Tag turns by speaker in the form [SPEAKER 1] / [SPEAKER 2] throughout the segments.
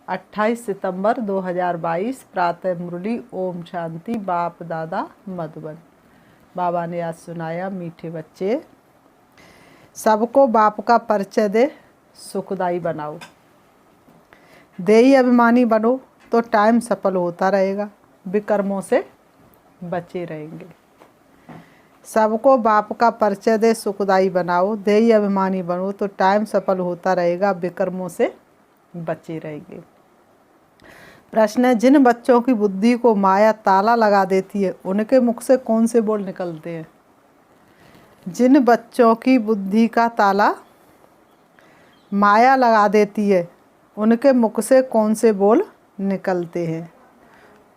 [SPEAKER 1] 28 सितंबर 2022 प्रातः मुरली। ओम शांति। बाप दादा मधुबन। बाबा ने आज सुनाया, मीठे बच्चे सबको बाप का परिचय दे, सुखदाई बनाओ। देही अभिमानी बनो तो टाइम सफल होता रहेगा, विकर्मों से बचे रहेंगे। सबको बाप का परिचय दे, सुखदाई बनाओ। देही अभिमानी बनो तो टाइम सफल होता रहेगा, विकर्मों से बचे रहेंगे। प्रश्न है, जिन बच्चों की बुद्धि को माया ताला लगा देती है उनके मुख से कौन से बोल निकलते हैं? जिन बच्चों की बुद्धि का ताला माया लगा देती है उनके मुख से कौन से बोल निकलते हैं?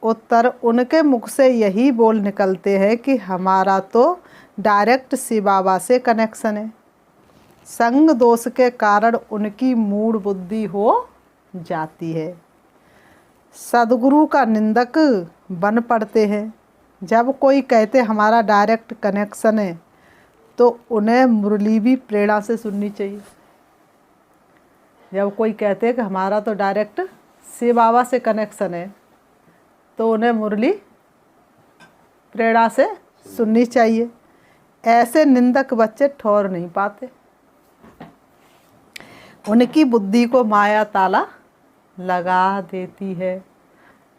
[SPEAKER 1] उत्तर, उनके मुख से यही बोल निकलते हैं कि हमारा तो डायरेक्ट शिव बाबा से कनेक्शन है। संग दोष के कारण उनकी मूढ़ बुद्धि हो जाती है, सद्गुरु का निंदक बन पड़ते हैं। जब कोई कहते हमारा डायरेक्ट कनेक्शन है तो उन्हें मुरली भी प्रेरणा से सुननी चाहिए। जब कोई कहते हैं कि हमारा तो डायरेक्ट शिव बाबा से कनेक्शन है तो उन्हें मुरली प्रेरणा से सुननी चाहिए। ऐसे निंदक बच्चे ठहर नहीं पाते। उनकी बुद्धि को माया ताला लगा देती है।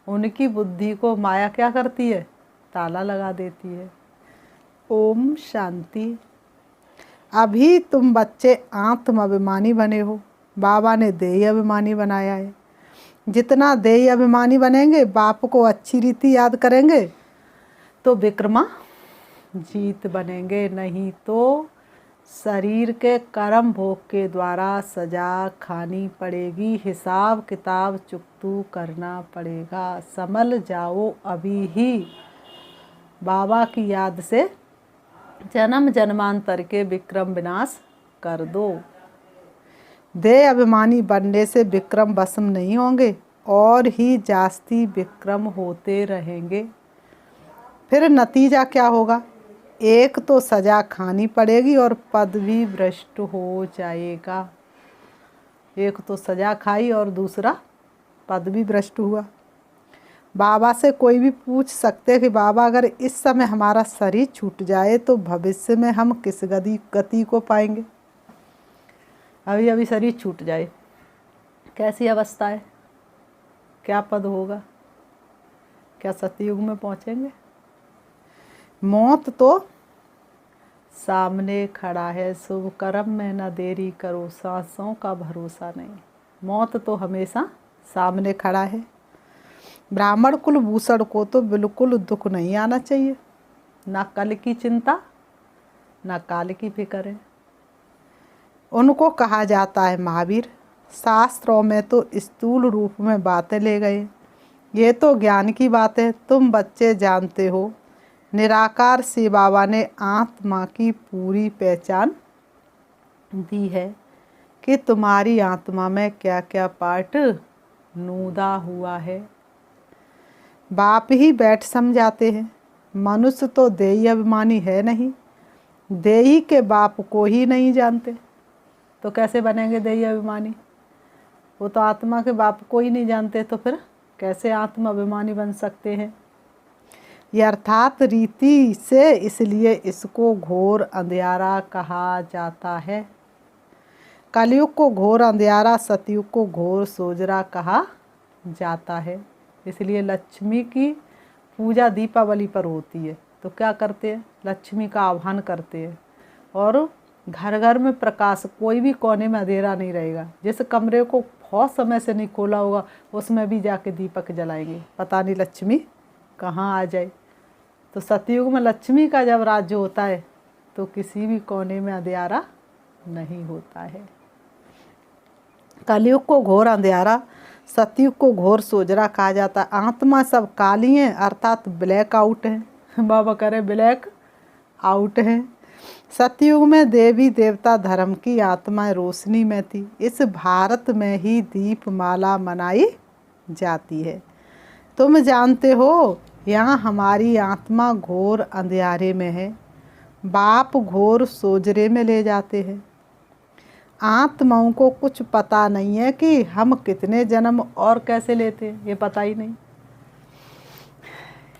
[SPEAKER 1] उनकी बुद्धि को माया क्या करती है? ताला लगा देती है। ओम शांति। अभी तुम बच्चे आत्म अभिमानी बने हो, बाबा ने देही अभिमानी बनाया है। जितना देही अभिमानी बनेंगे, बाप को अच्छी रीति याद करेंगे तो विक्रमा जीत बनेंगे, नहीं तो शरीर के कर्म भोग के द्वारा सजा खानी पड़ेगी, हिसाब किताब चुकतू करना पड़ेगा। संभल जाओ अभी ही, बाबा की याद से जन्म जन्मांतर के विक्रम विनाश कर दो। देह अभिमानी बनने से विक्रम भस्म नहीं होंगे और ही जास्ती विक्रम होते रहेंगे। फिर नतीजा क्या होगा? एक तो सजा खानी पड़ेगी और पद भी भ्रष्ट हो जाएगा। एक तो सजा खाई और दूसरा पद भी भ्रष्ट हुआ। बाबा से कोई भी पूछ सकते कि बाबा अगर इस समय हमारा शरीर छूट जाए तो भविष्य में हम किस गति को पाएंगे? अभी अभी शरीर छूट जाए, कैसी अवस्था है? क्या पद होगा? क्या सतयुग में पहुँचेंगे? मौत तो सामने खड़ा है, शुभ कर्म में न देरी करो, सांसों का भरोसा नहीं। मौत तो हमेशा सामने खड़ा है। ब्राह्मण कुलभूषण को तो बिल्कुल दुख नहीं आना चाहिए, ना कल की चिंता ना काल की फिक्र है। उनको कहा जाता है महावीर। शास्त्रों में तो स्थूल रूप में बातें ले गए, ये तो ज्ञान की बात है। तुम बच्चे जानते हो निराकार शिव बाबा ने आत्मा की पूरी पहचान दी है कि तुम्हारी आत्मा में क्या क्या पार्ट नूदा हुआ है। बाप ही बैठ समझाते हैं। मनुष्य तो देही अभिमानी है नहीं, देही के बाप को ही नहीं जानते तो कैसे बनेंगे देही अभिमानी? वो तो आत्मा के बाप को ही नहीं जानते तो फिर कैसे आत्म अभिमानी बन सकते हैं? यथार्थ रीति से इसलिए इसको घोर अंधियारा कहा जाता है। कलयुग को घोर अंधियारा, सतयुग को घोर सोजरा कहा जाता है। इसलिए लक्ष्मी की पूजा दीपावली पर होती है तो क्या करते हैं? लक्ष्मी का आह्वान करते हैं और घर घर में प्रकाश, कोई भी कोने में अंधेरा नहीं रहेगा। जिस कमरे को बहुत समय से नहीं खोला होगा उसमें भी जाके दीपक जलाएंगे, पता नहीं लक्ष्मी कहाँ आ जाए। तो सतयुग में लक्ष्मी का जब राज्य होता है तो किसी भी कोने में अंधेरा नहीं होता है। कलयुग को घोर अंधेरा, सतयुग को घोर सोजरा कहा जाता है। आत्मा सब काली है अर्थात ब्लैक आउट है। बाबा करे ब्लैक आउट है। सतयुग में देवी देवता धर्म की आत्माएं रोशनी में थी। इस भारत में ही दीपमाला मनाई जाती है। तुम जानते हो यहाँ हमारी आत्मा घोर अंधियारे में है, बाप घोर सोजरे में ले जाते हैं। आत्माओं को कुछ पता नहीं है कि हम कितने जन्म और कैसे लेते हैं, ये पता ही नहीं।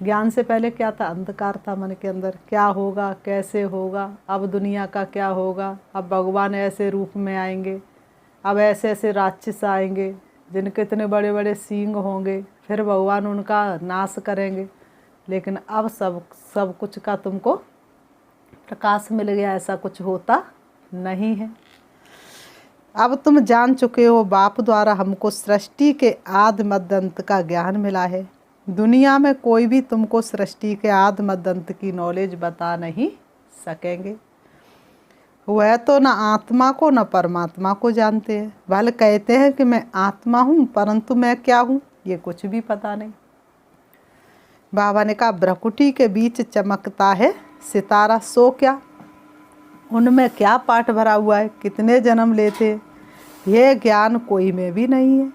[SPEAKER 1] ज्ञान से पहले क्या था? अंधकार था मन के अंदर। क्या होगा, कैसे होगा, अब दुनिया का क्या होगा, अब भगवान ऐसे रूप में आएंगे, अब ऐसे ऐसे राक्षस आएंगे जिनके इतने बड़े बड़े सींग होंगे, फिर भगवान उनका नाश करेंगे। लेकिन अब सब कुछ का तुमको प्रकाश मिल गया, ऐसा कुछ होता नहीं है। अब तुम जान चुके हो, बाप द्वारा हमको सृष्टि के आदि मध्य अंत का ज्ञान मिला है। दुनिया में कोई भी तुमको सृष्टि के आदि मध्य अंत की नॉलेज बता नहीं सकेंगे। वह तो न आत्मा को न परमात्मा को जानते हैं। भले कहते हैं कि मैं आत्मा हूँ, परंतु मैं क्या हूँ ये कुछ भी पता नहीं। बाबा ने कहा भ्रकुटी के बीच चमकता है सितारा, सो क्या? उनमें क्या पाठ भरा हुआ है, कितने जन्म लेते, यह ज्ञान कोई में भी नहीं है।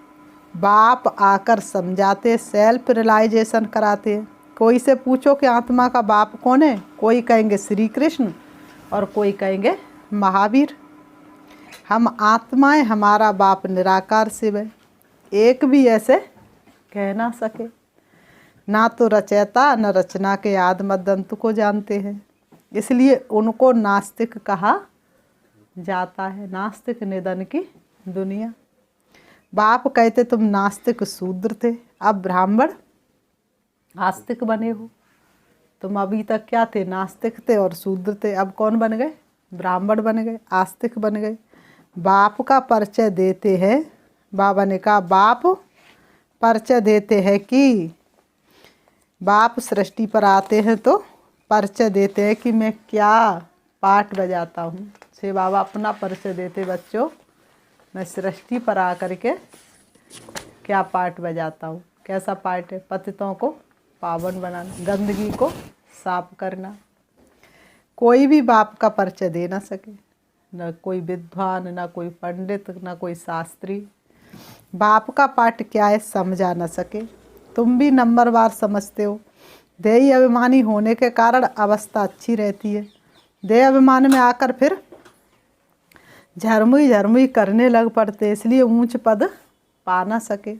[SPEAKER 1] बाप आकर समझाते, सेल्फ रियलाइजेशन कराते हैं। कोई से पूछो कि आत्मा का बाप कौन है, कोई कहेंगे श्री कृष्ण और कोई कहेंगे महावीर। हम आत्माएं, हमारा बाप निराकार शिव है। एक भी ऐसे कह ना सके। ना तो रचयिता न रचना के आदि मध्य अंत को जानते हैं, इसलिए उनको नास्तिक कहा जाता है। नास्तिक निधन की दुनिया। बाप कहते तुम नास्तिक शूद्र थे, अब ब्राह्मण आस्तिक बने हो। तुम अभी तक क्या थे? नास्तिक थे और शूद्र थे। अब कौन बन गए? ब्राह्मण बन गए, आस्तिक बन गए। बाप का परिचय देते हैं। बाबा ने कहा बाप परिचय देते हैं कि बाप सृष्टि पर आते हैं तो परिचय देते हैं कि मैं क्या पाठ बजाता हूँ। से बाबा अपना परिचय देते, बच्चों मैं सृष्टि पर आकर के क्या पाठ बजाता हूँ। कैसा पाठ है? पतितों को पावन बनाना, गंदगी को साफ करना। कोई भी बाप का परिचय दे ना सके, न कोई विद्वान, न कोई पंडित, न कोई शास्त्री। बाप का पाठ क्या है समझा न सके। तुम भी नंबरवार समझते हो। देही अभिमानी होने के कारण अवस्था अच्छी रहती है। देह अभिमान में आकर फिर झरमुई झरमुई करने लग पड़ते, इसलिए ऊंच पद पा ना सके।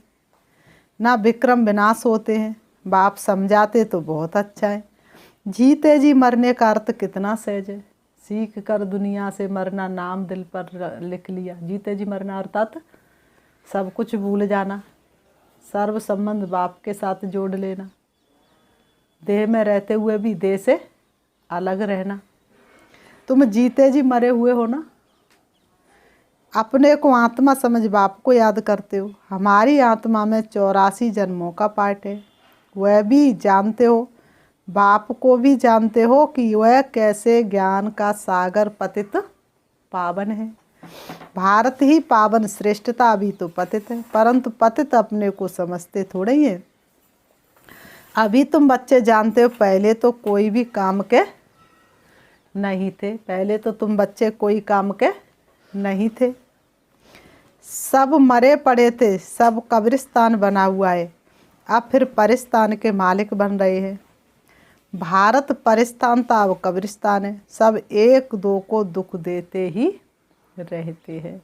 [SPEAKER 1] ना विक्रम विनाश होते हैं। बाप समझाते तो बहुत अच्छा है। जीते जी मरने का अर्थ कितना सहज है। सीख कर दुनिया से मरना, नाम दिल पर लिख लिया। जीते जी मरना अर्थात सब कुछ भूल जाना, सर्व संबंध बाप के साथ जोड़ लेना, देह में रहते हुए भी देह से अलग रहना। तुम जीते जी मरे हुए हो ना, अपने को आत्मा समझ बाप को याद करते हो। हमारी आत्मा में 84 जन्मों का पाठ है। वह भी जानते हो, बाप को भी जानते हो कि वह कैसे ज्ञान का सागर पतित पावन है। भारत ही पावन, श्रेष्ठता भी तो पतित है, परंतु पतित अपने को समझते थोड़े ही है। अभी तुम बच्चे जानते हो, पहले तो कोई भी काम के नहीं थे। पहले तो तुम बच्चे कोई काम के नहीं थे, सब मरे पड़े थे, सब कब्रिस्तान बना हुआ है। अब फिर परिस्तान के मालिक बन रहे हैं। भारत परिस्तान था, अब कब्रिस्तान है। सब एक दो को दुख देते ही रहते हैं।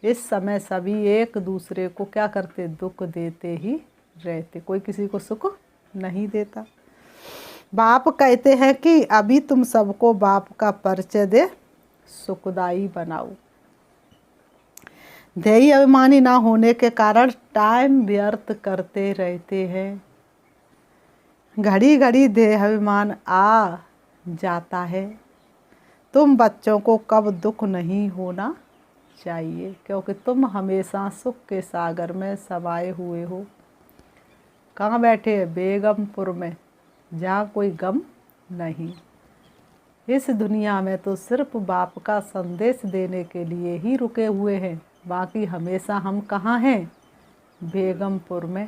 [SPEAKER 1] इस समय सभी एक दूसरे को क्या करते? दुख देते ही रहते, कोई किसी को सुख नहीं देता। बाप कहते हैं कि अभी तुम सबको बाप का परिचय दे सुखदाई बनाओ। देही अभिमानी ना होने के कारण टाइम व्यर्थ करते रहते हैं। घड़ी घड़ी देह अभिमान आ जाता है। तुम बच्चों को कब दुख नहीं होना चाहिए, क्योंकि तुम हमेशा सुख के सागर में समाये हुए हो। कहाँ बैठे हैं? बेगमपुर में, जहाँ कोई गम नहीं। इस दुनिया में तो सिर्फ बाप का संदेश देने के लिए ही रुके हुए हैं। बाकी हमेशा हम कहाँ हैं? बेगमपुर में।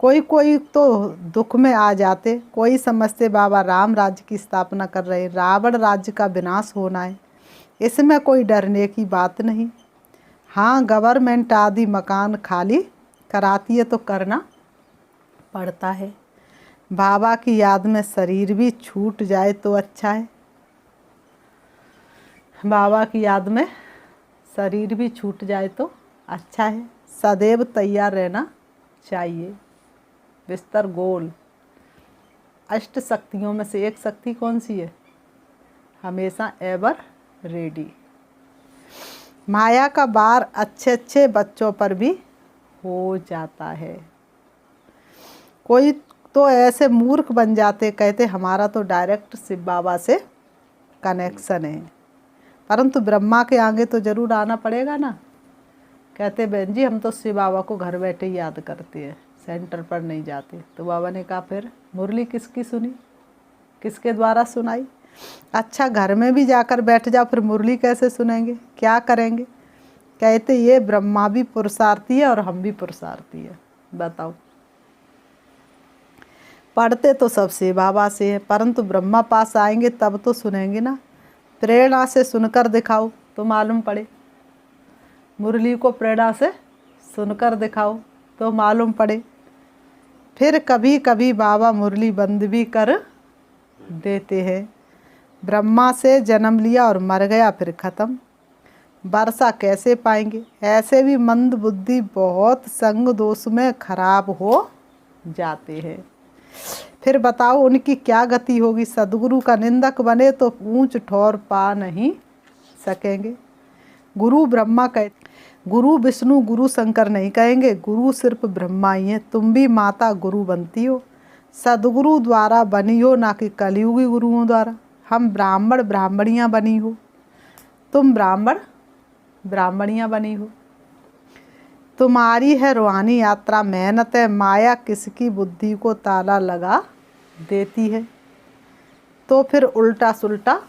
[SPEAKER 1] कोई कोई तो दुख में आ जाते, कोई समझते बाबा राम राज्य की स्थापना कर रहे, रावण राज्य का विनाश होना है। इसमें कोई डरने की बात नहीं। हाँ, गवर्नमेंट आदि मकान खाली कराती है तो करना पड़ता है। बाबा की याद में शरीर भी छूट जाए तो अच्छा है। बाबा की याद में शरीर भी छूट जाए तो अच्छा है। सदैव तैयार रहना चाहिए। बिस्तर गोल। अष्ट शक्तियों में से एक शक्ति कौन सी है? हमेशा एवर रेडी। माया का वार अच्छे अच्छे बच्चों पर भी हो जाता है। कोई तो ऐसे मूर्ख बन जाते, कहते हमारा तो डायरेक्ट शिव बाबा से कनेक्शन है, परंतु ब्रह्मा के आगे तो जरूर आना पड़ेगा ना। कहते बहन जी हम तो शिव बाबा को घर बैठे ही याद करते हैं, सेंटर पर नहीं जाते। तो बाबा ने कहा फिर मुरली किसकी सुनी, किसके द्वारा सुनाई? अच्छा घर में भी जाकर बैठ जाओ, फिर मुरली कैसे सुनेंगे, क्या करेंगे? कहते ये ब्रह्मा भी पुरुषार्थी है और हम भी पुरुषार्थी है। बताओ, पढ़ते तो सब शिव बाबा से है, परंतु ब्रह्मा पास आएंगे तब तो सुनेंगे ना। प्रेरणा से सुनकर दिखाओ तो मालूम पड़े। मुरली को प्रेरणा से सुनकर दिखाओ तो मालूम पड़े। फिर कभी कभी बाबा मुरली बंद भी कर देते हैं। ब्रह्मा से जन्म लिया और मर गया, फिर ख़त्म। वर्षा कैसे पाएंगे? ऐसे भी मंद बुद्धि बहुत संग दोष में खराब हो जाते हैं। फिर बताओ उनकी क्या गति होगी? सदगुरु का निंदक बने तो ऊंच ठौर पा नहीं सकेंगे। गुरु ब्रह्मा कह, गुरु विष्णु गुरु शंकर नहीं कहेंगे, गुरु सिर्फ ब्रह्मा ही है। तुम भी माता गुरु बनती हो, सदगुरु द्वारा बनी हो, ना कि कलयुगी गुरुओं द्वारा। हम ब्राह्मण ब्राह्मणियाँ बनी हो, तुम ब्राह्मण ब्राह्मणियाँ बनी हो। तुम्हारी है रूहानी यात्रा, मेहनत है। माया किसकी बुद्धि को ताला लगा देती है, तो फिर उल्टा सुल्टा।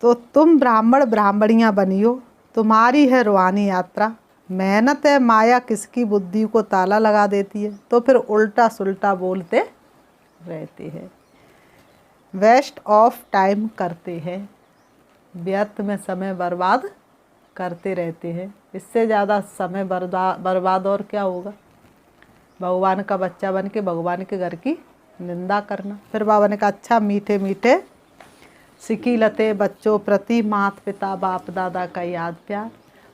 [SPEAKER 1] तो तुम ब्राह्मण ब्राह्मणियाँ बनी हो, तुम्हारी है रूहानी यात्रा, मेहनत है। माया किसकी बुद्धि को ताला लगा देती है, तो फिर उल्टा सुल्टा बोलते रहते हैं। वेस्ट ऑफ टाइम करते हैं, व्यर्थ में समय बर्बाद करते रहते हैं। इससे ज़्यादा समय बर्बाद और क्या होगा? भगवान का बच्चा बन के भगवान के घर की निंदा करना। फिर बाबा ने कहा अच्छा मीठे मीठे सिकी लते बच्चों प्रति माता पिता बाप दादा का याद प्यार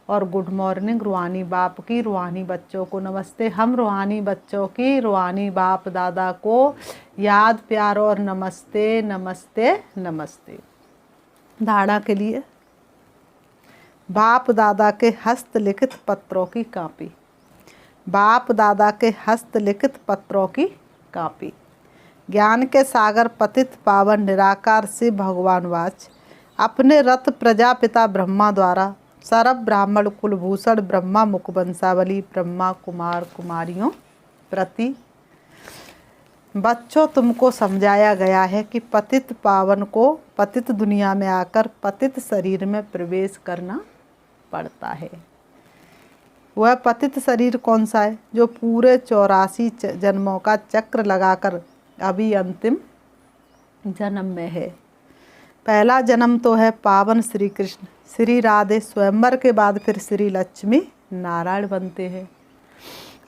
[SPEAKER 1] और गुड मॉर्निंग। रूहानी बाप की रूहानी बच्चों को नमस्ते। हम रूहानी बच्चों की रूहानी बाप दादा को याद प्यार और नमस्ते नमस्ते नमस्ते। धारणा के लिए बाप दादा के हस्तलिखित पत्रों की कापी। बाप दादा के हस्तलिखित पत्रों की कापी। ज्ञान के सागर पतित पावन निराकार से भगवान वाच अपने रथ प्रजापिता ब्रह्मा द्वारा सर्व ब्राह्मण कुलभूषण ब्रह्मा मुखवंशावली ब्रह्मा कुमार कुमारियों प्रति। बच्चों तुमको समझाया गया है कि पतित पावन को पतित दुनिया में आकर पतित शरीर में प्रवेश करना पड़ता है। वह पतित शरीर कौन सा है? जो पूरे 84 जन्मों का चक्र लगाकर अभी अंतिम जन्म में है। पहला जन्म तो है पावन श्री कृष्ण श्री राधे स्वयंवर के बाद फिर श्री लक्ष्मी नारायण बनते हैं।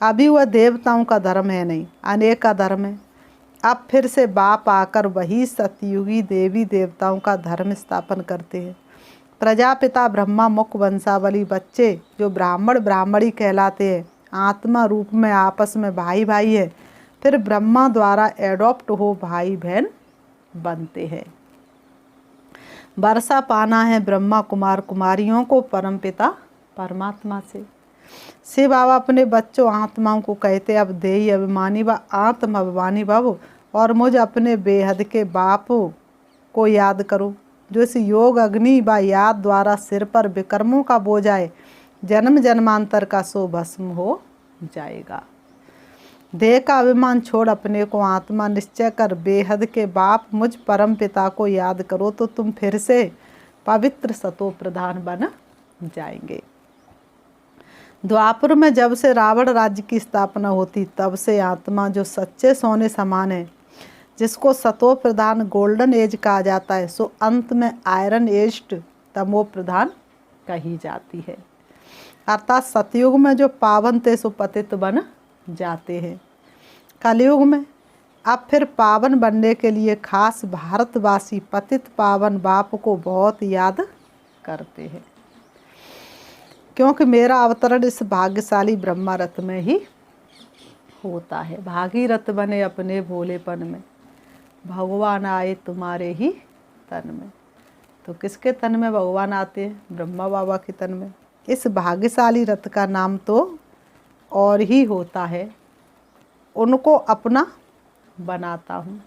[SPEAKER 1] अभी वह देवताओं का धर्म है नहीं, अनेक का धर्म है। अब फिर से बाप आकर वही सतयुगी देवी देवताओं का धर्म स्थापन करते हैं। प्रजापिता ब्रह्मा मुख वंशावली बच्चे जो ब्राह्मण ब्राह्मणी कहलाते हैं, आत्मा रूप में आपस में भाई भाई है, फिर ब्रह्मा द्वारा एडॉप्ट हो भाई बहन बनते हैं। वर्षा पाना है ब्रह्मा कुमार कुमारियों को परमपिता परमात्मा से। शिव बाबा अपने बच्चों आत्माओं को कहते अब देही अभिमानी व आत्म अभिमानी भव और मुझ अपने बेहद के बाप को याद करो, जो इस योग अग्नि व याद द्वारा सिर पर विकर्मों का बोझ आए, जन्म जन्मांतर का सो भस्म हो जाएगा। देह का अभिमान छोड़ अपने को आत्मा निश्चय कर बेहद के बाप मुझ परम पिता को याद करो, तो तुम फिर से पवित्र सतो प्रधान बन जाएंगे। द्वापर में जब से रावण राज्य की स्थापना होती तब से आत्मा जो सच्चे सोने समान है, जिसको सतो प्रधान गोल्डन एज कहा जाता है, सो अंत में आयरन एज्ड तमो प्रधान कही जाती है। अर्थात सतयुग में जो पावन थे सो पतित बन जाते हैं। कलयुग में अब फिर पावन बनने के लिए खास भारतवासी पतित पावन बाप को बहुत याद करते हैं, क्योंकि मेरा अवतरण इस भाग्यशाली ब्रह्मा रथ में ही होता है। भागीरथ बने अपने भोलेपन में, भगवान आए तुम्हारे ही तन में। तो किसके तन में भगवान आते हैं? ब्रह्मा बाबा के तन में। इस भाग्यशाली रथ का नाम तो और ही होता है, उनको अपना बनाता हूँ।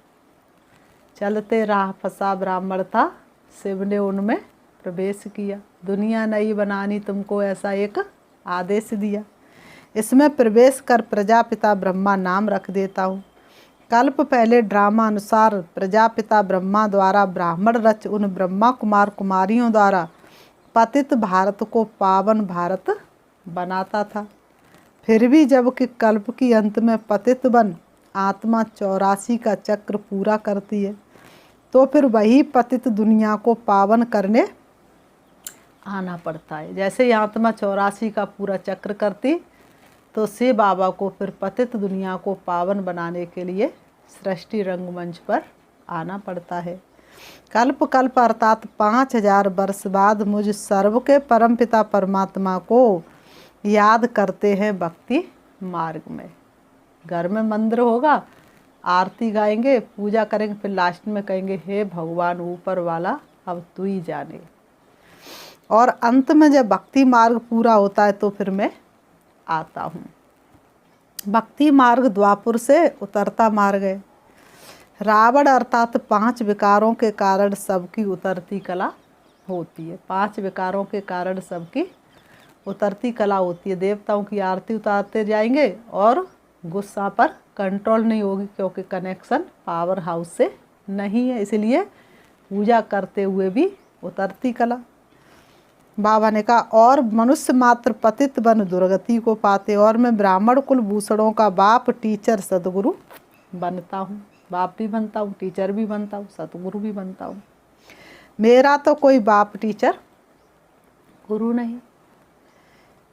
[SPEAKER 1] चलते राह फंसा ब्राह्मण था, शिव ने उनमें प्रवेश किया। दुनिया नई बनानी तुमको ऐसा एक आदेश दिया, इसमें प्रवेश कर प्रजापिता ब्रह्मा नाम रख देता हूँ। कल्प पहले ड्रामा अनुसार प्रजापिता ब्रह्मा द्वारा ब्राह्मण रच उन ब्रह्मा कुमार कुमारियों द्वारा पतित भारत को पावन भारत बनाता था। फिर भी जबकि कल्प की अंत में पतित बन आत्मा 84 का चक्र पूरा करती है, तो फिर वही पतित दुनिया को पावन करने आना पड़ता है। जैसे ही आत्मा 84 का पूरा चक्र करती, तो शिव बाबा को फिर पतित दुनिया को पावन बनाने के लिए सृष्टि रंगमंच पर आना पड़ता है। कल्प कल्प अर्थात 5000 वर्ष बाद मुझ सर्व के परमपिता परमात्मा को याद करते हैं भक्ति मार्ग में। घर में मंदिर होगा, आरती गाएंगे, पूजा करेंगे, फिर लास्ट में कहेंगे हे भगवान ऊपर वाला अब तू ही जाने। और अंत में जब भक्ति मार्ग पूरा होता है तो फिर मैं आता हूँ। भक्ति मार्ग द्वापुर से उतरता मार्ग है। रावण अर्थात 5 विकारों के कारण सबकी उतरती कला होती है। 5 विकारों के कारण सबकी उतरती कला होती है। देवताओं की आरती उतारते जाएंगे और गुस्सा पर कंट्रोल नहीं होगी, क्योंकि कनेक्शन पावर हाउस से नहीं है, इसलिए पूजा करते हुए भी उतरती कला। बाबा ने कहा और मनुष्य मात्र पतित बन दुर्गति को पाते, और मैं ब्राह्मण कुल भूषणों का बाप टीचर सतगुरु बनता हूँ। बाप भी बनता हूँ, टीचर भी बनता हूँ, सतगुरु भी बनता हूँ। मेरा तो कोई बाप टीचर गुरु नहीं।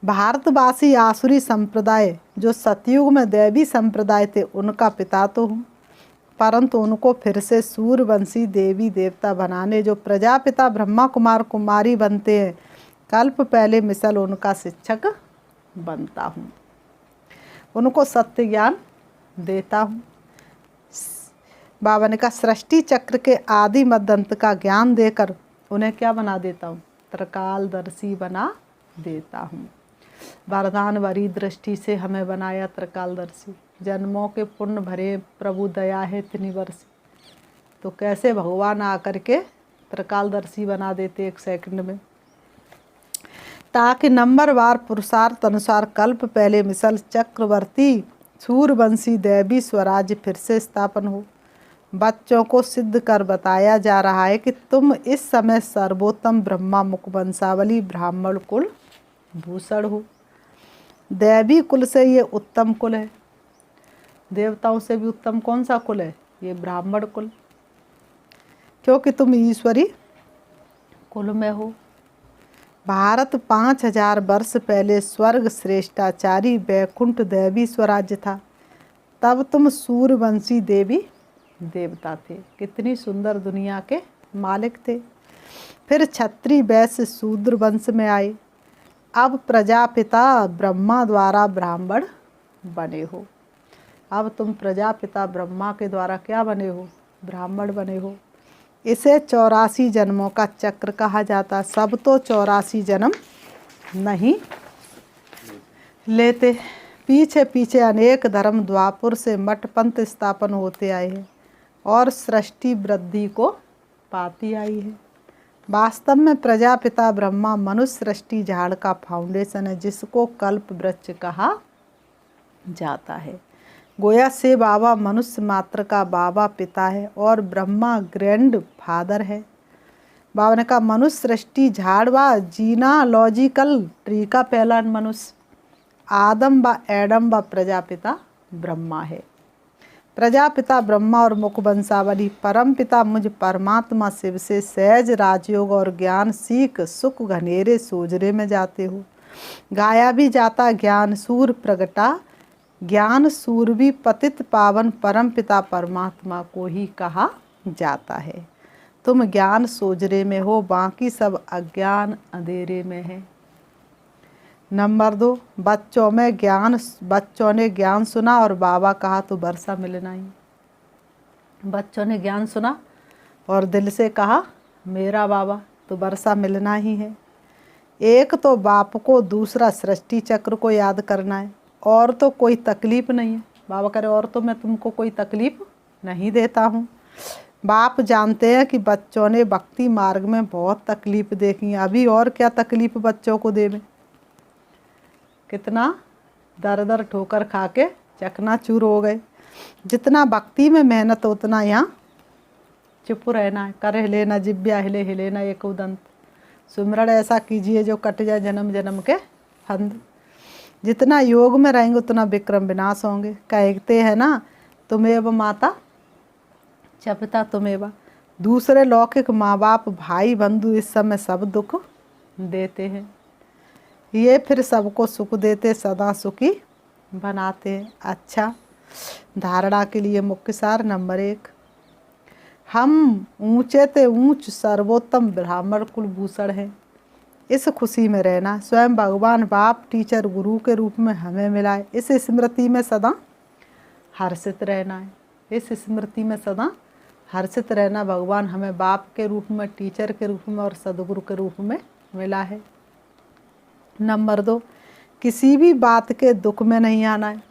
[SPEAKER 1] भारतवासी आसुरी संप्रदाय जो सतयुग में दैवी संप्रदाय थे, उनका पिता तो हूँ, परंतु उनको फिर से सूर्यवंशी देवी देवता बनाने जो प्रजापिता ब्रह्मा कुमार कुमारी बनते हैं, कल्प पहले मिसल उनका शिक्षक बनता हूँ। उनको सत्य ज्ञान देता हूँ। बाबा ने कहा सृष्टि चक्र के आदि मध्य अंत का ज्ञान देकर उन्हें क्या बना देता हूँ? त्रिकालदर्शी बना देता हूँ। वरदान भरी दृष्टि से हमें बनाया त्रिकालदर्शी। जन्मों के पुण्य भरे प्रभु दया है इतनी वर्षी। तो कैसे भगवान आकर के त्रिकालदर्शी बना देते 1 सेकंड में, ताकि नंबरवार पुरुषार्थ अनुसार कल्प पहले मिसल चक्रवर्ती सूर्यवंशी दैवी स्वराज्य फिर से स्थापन हो। बच्चों को सिद्ध कर बताया जा रहा है कि तुम इस समय सर्वोत्तम ब्रह्मा मुख वंशावली ब्राह्मण कुल भूषण हो। दैवी कुल से ये उत्तम कुल है। देवताओं से भी उत्तम कौन सा कुल है? ये ब्राह्मण कुल, क्योंकि तुम ईश्वरी कुल में हो। भारत 5000 वर्ष पहले स्वर्ग श्रेष्ठाचारी वैकुंठ दैवी स्वराज्य था, तब तुम सूर्यवंशी देवी देवता थे। कितनी सुंदर दुनिया के मालिक थे। फिर क्षत्रिय वैश्य शूद्र वंश में आए। अब प्रजापिता ब्रह्मा द्वारा ब्राह्मण बने हो। अब तुम प्रजापिता ब्रह्मा के द्वारा क्या बने हो? ब्राह्मण बने हो। इसे 84 जन्मों का चक्र कहा जाता। सब तो 84 जन्म नहीं लेते। पीछे पीछे अनेक धर्म द्वापुर से मठ पंथ स्थापन होते आए हैं और सृष्टि वृद्धि को पाती आई है। वास्तव में प्रजापिता ब्रह्मा मनुष्य सृष्टि झाड़ का फाउंडेशन है, जिसको कल्प वृक्ष कहा जाता है। गोया से बाबा मनुष्य मात्र का बाबा पिता है और ब्रह्मा ग्रैंड फादर है। बाबा ने कहा मनुष्य सृष्टि झाड़ व जीनालॉजिकल ट्री का पहला मनुष्य आदम व एडम व प्रजापिता ब्रह्मा है। प्रजापिता ब्रह्मा और मुख वंशावली परम पिता मुझ परमात्मा शिव से सहज राजयोग और ज्ञान सीख सुख घनेरे सोजरे में जाते हो। गाया भी जाता ज्ञान सूर प्रगटा ज्ञान सूरबी पतित पावन परम पिता परमात्मा को ही कहा जाता है। तुम ज्ञान सोजरे में हो, बाकी सब अज्ञान अंधेरे में है। नंबर 2, बच्चों ने ज्ञान सुना और बाबा कहा तो वर्षा मिलना ही। बच्चों ने ज्ञान सुना और दिल से कहा मेरा बाबा, तो वर्षा मिलना ही है। एक तो बाप को, दूसरा सृष्टि चक्र को याद करना है, और तो कोई तकलीफ नहीं है। बाबा कह रहे और तो मैं तुमको कोई तकलीफ नहीं देता हूँ। बाप जानते हैं कि बच्चों ने भक्ति मार्ग में बहुत तकलीफ देखी है, अभी और क्या तकलीफ बच्चों को देवे। कितना दर दर ठोकर खा के चकनाचूर हो गए। जितना भक्ति में मेहनत उतना यहाँ चुप रहना है। कर लेना जिब्या हिले हिले ना एक उदंत, सुमरण ऐसा कीजिए जो कट जाए जन्म जन्म के फंद। जितना योग में रहेंगे उतना विक्रम विनाश होंगे। कहते हैं ना, तुम्हें माता च पिता तुम्हें। दूसरे लौकिक माँ बाप भाई बंधु इस समय सब दुख देते हैं, ये फिर सबको सुख देते, सदा सुखी बनाते हैं। अच्छा, धारणा के लिए मुख्य सार नंबर 1, हम ऊंचे ते ऊंच सर्वोत्तम ब्राह्मण कुलभूषण हैं। इस खुशी में रहना, स्वयं भगवान बाप टीचर गुरु के रूप में हमें मिला है, इस स्मृति में सदा हर्षित रहना है। इस स्मृति में सदा हर्षित रहना, भगवान हमें बाप के रूप में, टीचर के रूप में और सदगुरु के रूप में मिला है। नंबर 2, किसी भी बात के दुख में नहीं आना है।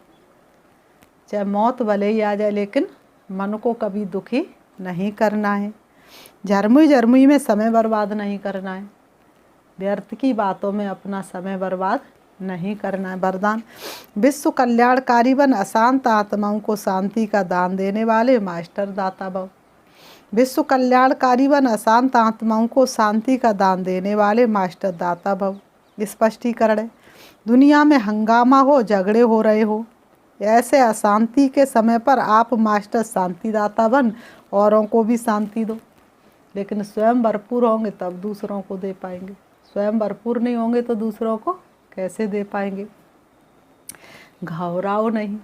[SPEAKER 1] चाहे मौत भले ही आ जाए, लेकिन मन को कभी दुखी नहीं करना है। झरमुई झरमुई में समय बर्बाद नहीं करना है। व्यर्थ की बातों में अपना समय बर्बाद नहीं करना है। वरदान, विश्व कल्याणकारी बन, अशांत आत्माओं को शांति का दान देने वाले मास्टर दाता भव। विश्व कल्याणकारी बन, अशांत आत्माओं को शांति का दान देने वाले मास्टर दाता भव। स्पष्टीकरण है, दुनिया में हंगामा हो, झगड़े हो रहे हो, ऐसे अशांति के समय पर आप मास्टर शांतिदाता बन औरों को भी शांति दो। लेकिन स्वयं भरपूर होंगे तब दूसरों को दे पाएंगे। स्वयं भरपूर नहीं होंगे तो दूसरों को कैसे दे पाएंगे। घबराओ नहीं,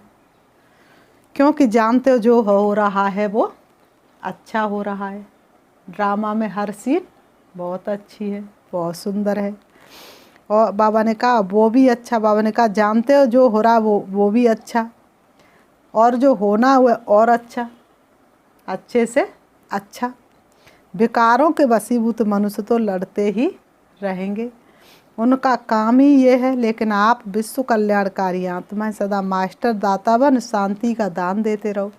[SPEAKER 1] क्योंकि जानते हो जो हो रहा है वो अच्छा हो रहा है। ड्रामा में हर सीन बहुत अच्छी है, बहुत सुंदर है। और बाबा ने कहा वो भी अच्छा। बाबा ने कहा जानते हो जो हो रहा वो भी अच्छा, और जो होना वो और अच्छा, अच्छे से अच्छा। विकारों के वशीभूत मनुष्य तो लड़ते ही रहेंगे, उनका काम ही ये है। लेकिन आप विश्व कल्याणकारी आत्मा सदा मास्टर दाता बन शांति का दान देते रहो,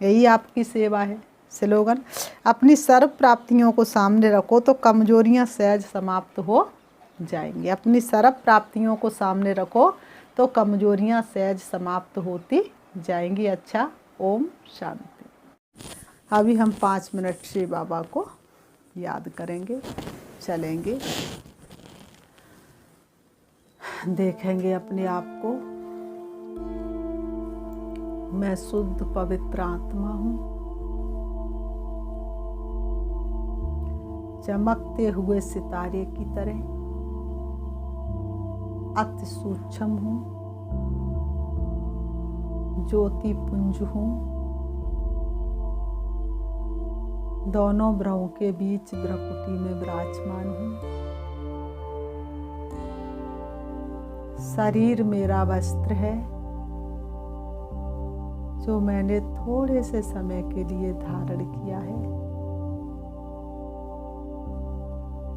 [SPEAKER 1] यही आपकी सेवा है। स्लोगन, अपनी सर्व प्राप्तियों को सामने रखो तो कमजोरियां सहज समाप्त हो जाएंगी। अपनी सर्व प्राप्तियों को सामने रखो तो कमजोरियां सहज समाप्त होती जाएंगी। अच्छा, ओम शांति। अभी हम 5 मिनट से बाबा को याद करेंगे, चलेंगे, देखेंगे अपने आप को। मैं शुद्ध पवित्र आत्मा हूँ, चमकते हुए सितारे की तरह अति सूक्ष्म हूँ, ज्योति पुंज हूँ, दोनों भ्रवों के बीच भ्रकुटी में विराजमान हूँ। शरीर मेरा वस्त्र है जो मैंने थोड़े से समय के लिए धारण किया है।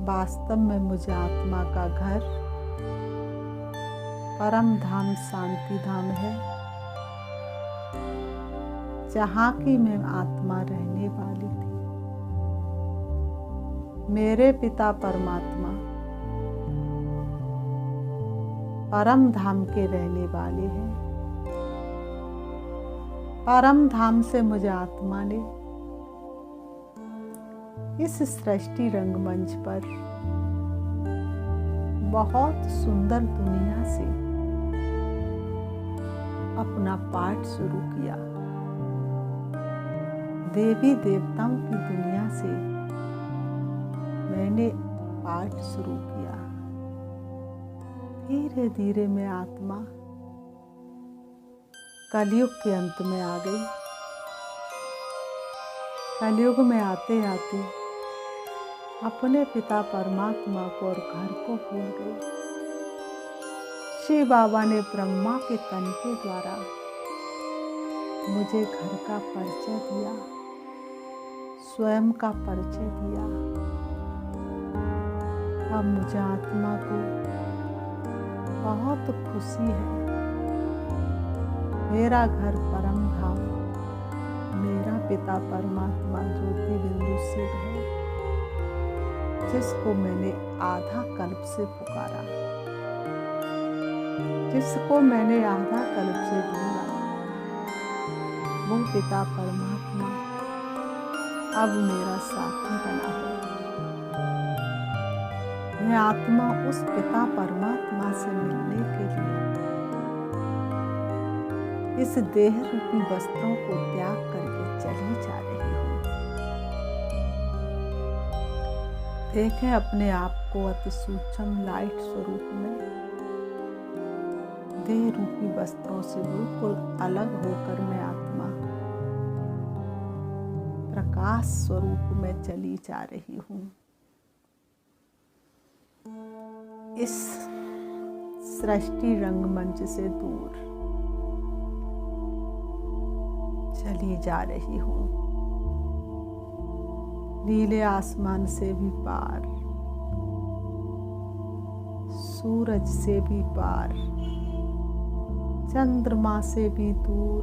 [SPEAKER 1] वास्तव में मुझे आत्मा का घर परम धाम शांति धाम है, जहाँ की मैं आत्मा रहने वाली थी। मेरे पिता परमात्मा परम धाम के रहने वाले हैं। परम धाम से मुझे आत्मा ने इस सृष्टि रंगमंच पर बहुत सुंदर दुनिया से अपना पाठ शुरू किया। देवी देवताओं की दुनिया से मैंने पाठ शुरू किया। धीरे धीरे मैं आत्मा कलयुग के अंत में आ गई। कलयुग में आते आते अपने पिता परमात्मा को और घर को भूल गई। शिव बाबा ने ब्रह्मा के तन के द्वारा मुझे घर का परिचय दिया, स्वयं का परिचय दिया। अब मुझे आत्मा को बहुत खुशी है। मेरा घर परम धाम, मेरा पिता परमात्मा ज्योति बिंदु शिव है, जिसको मैंने आधा कल्प से पुकारा, जिसको मैंने आधा कल्प से ढूंढा, वो पिता परमात्मा अब मेरा साथी बना है। मैं आत्मा उस पिता परमात्मा से मिलने के लिए इस देह रूपी वस्त्रों को त्याग करके चली जा रही हूँ। देखें अपने आप को अति सूक्ष्म लाइट स्वरूप में, देह रूपी वस्त्रों से बिल्कुल अलग होकर मैं आत्मा प्रकाश स्वरूप में चली जा रही हूँ। इस सृष्टि रंगमंच से दूर चली जा रही हूँ, नीले आसमान से भी पार, सूरज से भी पार, चंद्रमा से भी दूर,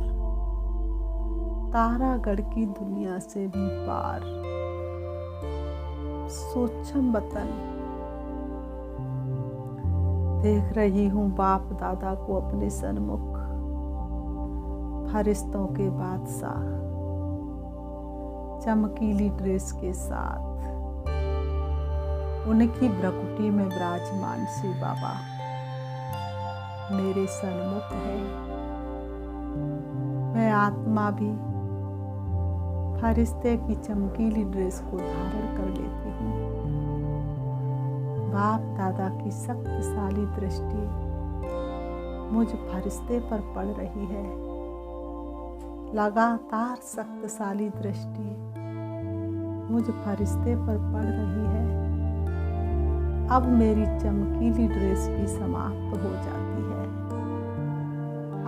[SPEAKER 1] तारागढ़ की दुनिया से भी पार, सूक्ष्म वतन देख रही हूँ बाप दादा को अपने सन्मुख, फरिश्तों के बादशाह, चमकीली ड्रेस के साथ, उनकी भ्रकुटी में विराजमान शिव बाबा मेरे सन्मुख है। मैं आत्मा भी फरिश्ते की चमकीली ड्रेस को धारण कर लेती हूँ। बाप दादा की शक्तिशाली दृष्टि मुझ फरिश्ते पर पड़ रही है। लगातार शक्तिशाली दृष्टि मुझ फरिश्ते पर पड़ रही है। अब मेरी चमकीली ड्रेस भी समाप्त हो जाती है।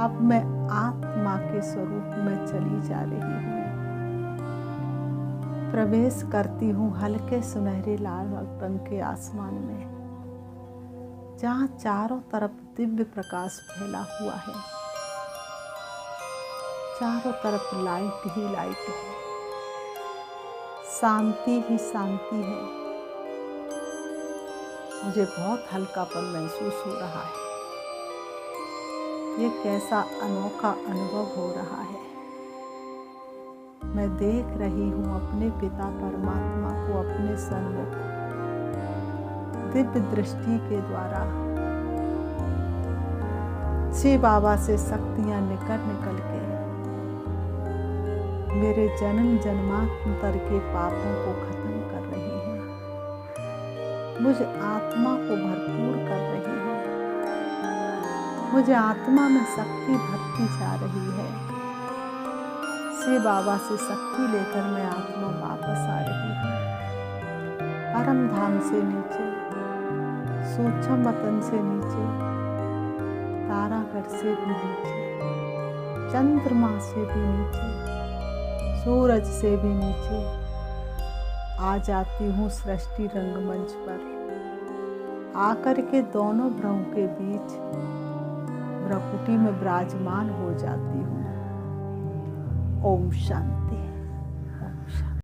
[SPEAKER 1] अब मैं आत्मा के स्वरूप में चली जा रही हूँ। प्रवेश करती हूँ हल्के सुनहरे लाल रंग के आसमान में, जहाँ चारों तरफ दिव्य प्रकाश फैला हुआ है। चारों तरफ लाइट ही लाइट है, शांति ही शांति है। मुझे बहुत हल्कापन महसूस हो रहा है। ये कैसा अनोखा अनुभव हो रहा है। मैं देख रही हूँ अपने पिता परमात्मा को अपने सन्मुख दिव्य दृष्टि के द्वारा। शिव बाबा से शक्तियाँ निकल के मेरे जन्म जन्मांतर के पापों को खत्म कर रही है, मुझ आत्मा को भरपूर कर रही है, मुझे आत्मा में शक्ति भरती जा रही है। शिव बाबा से शक्ति लेकर मैं आत्मा वापस आ रही हूँ। परम धाम से नीचे, सूक्ष्म वतन से नीचे, तारागढ़ से भी नीचे, चंद्रमा से भी नीचे, सूरज से भी नीचे आ जाती हूँ सृष्टि रंगमंच पर। आकर के दोनों भ्रमों के बीच भ्रकुटी में विराजमान हो जाती हूँ। ओम शांति।